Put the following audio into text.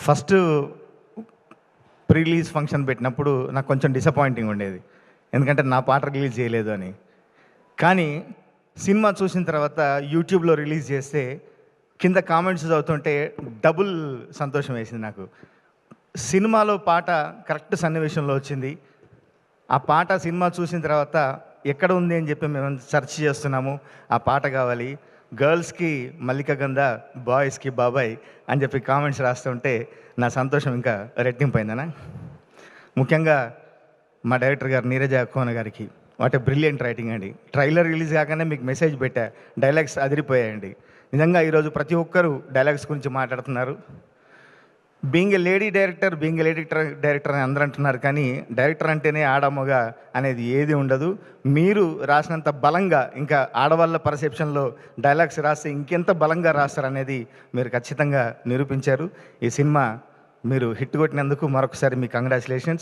First pre release function పెట్టినప్పుడు నాకు కొంచెం డిసప్పాయింటింగ్ ఉండేది. ఎందుకంటే నా పాట రిలీజ్ చేయలేదు అని. కానీ సినిమా చూసిన తర్వాత యూట్యూబ్‌లో రిలీజ్ చేస్తే కింద కామెంట్స్ చదువుతుంటే డబుల్ సంతోషం వేసింది నాకు. సినిమాలో పాట కరెక్ట్ సన్నివేశంలో వచ్చింది. ఆ పాట సినిమా చూసిన తర్వాత ఎక్కడ ఉంది అని చెప్పి మేము సెర్చ్ చేస్తున్నాము. ఆ పాట కావాలి. గర్ల్స్‌కి మల్లిక గంధ, బాయ్స్‌కి బాబాయ్ అని చెప్పి కామెంట్స్ రాస్తుంటే నా సంతోషం ఇంకా రెట్టింపైందనా. ముఖ్యంగా మా డైరెక్టర్ గారు నీరజ అక్కోన గారికి వాట్ ఏ బ్రిలియంట్ రైటింగ్ అండి. ట్రైలర్ రిలీజ్ కాగానే మీకు మెసేజ్ పెట్టా, డైలాగ్స్ అదిరిపోయాయండి. నిజంగా ఈరోజు ప్రతి ఒక్కరు డైలాగ్స్ గురించి మాట్లాడుతున్నారు. బీయింగ్ ఏ లేడీ డైరెక్టర్ అని అందరూ అంటున్నారు, కానీ డైరెక్టర్ అంటేనే ఆడమగ అనేది ఏది ఉండదు. మీరు రాసినంత బలంగా ఇంకా ఆడవాళ్ళ పర్సెప్షన్లో డైలాగ్స్ రాస్తే ఇంకెంత బలంగా రాస్తారనేది మీరు ఖచ్చితంగా నిరూపించారు. ఈ సినిమా మీరు హిట్ కొట్టినందుకు మరొకసారి మీ కంగ్రాచులేషన్స్.